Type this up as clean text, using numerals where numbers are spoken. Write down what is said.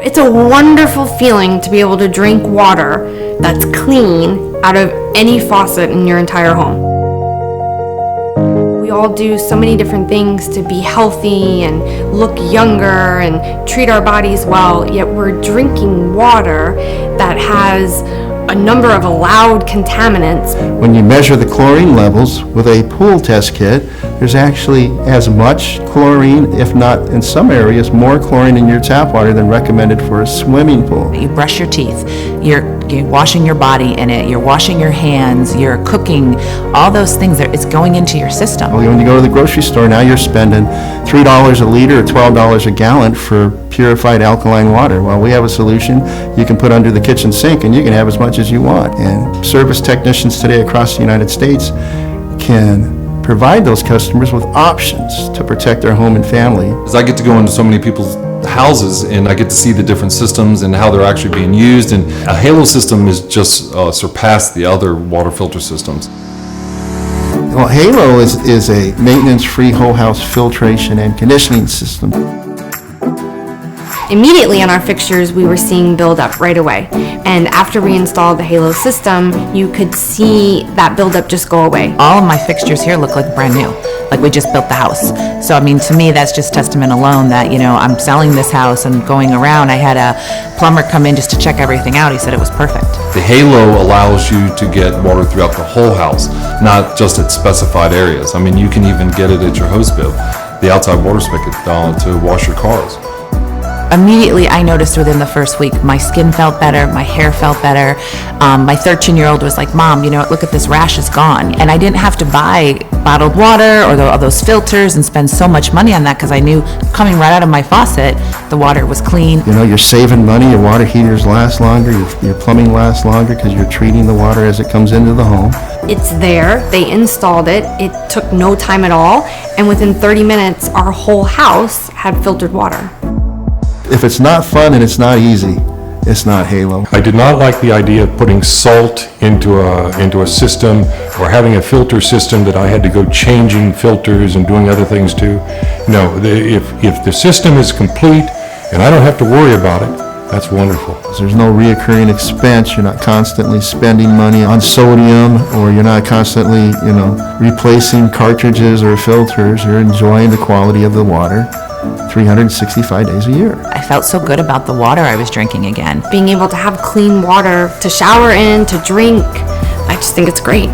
It's a wonderful feeling to be able to drink water that's clean out of any faucet in your entire home. We all do so many different things to be healthy and look younger and treat our bodies well, yet we're drinking water that has a number of allowed contaminants. When you measure the chlorine levels with a pool test kit, there's actually as much chlorine, if not in some areas, more chlorine in your tap water than recommended for a swimming pool. You brush your teeth, you're washing your body in it, you're washing your hands, you're cooking, all those things, it's going into your system. When you go to the grocery store, now you're spending $3 a liter or $12 a gallon for purified alkaline water. Well, we have a solution you can put under the kitchen sink and you can have as much as you want. And service technicians today across the United States can provide those customers with options to protect their home and family. I get to go into so many people's houses and I get to see the different systems and how they're actually being used, and a Halo system is just surpassed the other water filter systems. Well, Halo is a maintenance-free whole house filtration and conditioning system. Immediately on our fixtures, we were seeing buildup right away. And after we installed the Halo system, you could see that buildup just go away. All of my fixtures here look like brand new, like we just built the house. So I mean, to me, that's just testament alone that, you know, I'm selling this house and going around. I had a plumber come in just to check everything out. He said it was perfect. The Halo allows you to get water throughout the whole house, not just at specified areas. I mean, you can even get it at your hose bib, the outside water spigot to wash your cars. Immediately, I noticed within the first week, my skin felt better, my hair felt better. My 13-year-old was like, Mom, you know, look at this rash is gone. And I didn't have to buy bottled water or those filters and spend so much money on that because I knew coming right out of my faucet, the water was clean. You know, you're saving money, your water heaters last longer, your plumbing lasts longer because you're treating the water as it comes into the home. It's there, they installed it, it took no time at all, and within 30 minutes, our whole house had filtered water. If it's not fun and it's not easy, it's not Halo. I did not like the idea of putting salt into a system or having a filter system that I had to go changing filters and doing other things to. No, if the system is complete and I don't have to worry about it, that's wonderful. There's no reoccurring expense. You're not constantly spending money on sodium, or you're not constantly, replacing cartridges or filters. You're enjoying the quality of the water 365 days a year. I felt so good about the water I was drinking again. Being able to have clean water to shower in, to drink, I just think it's great.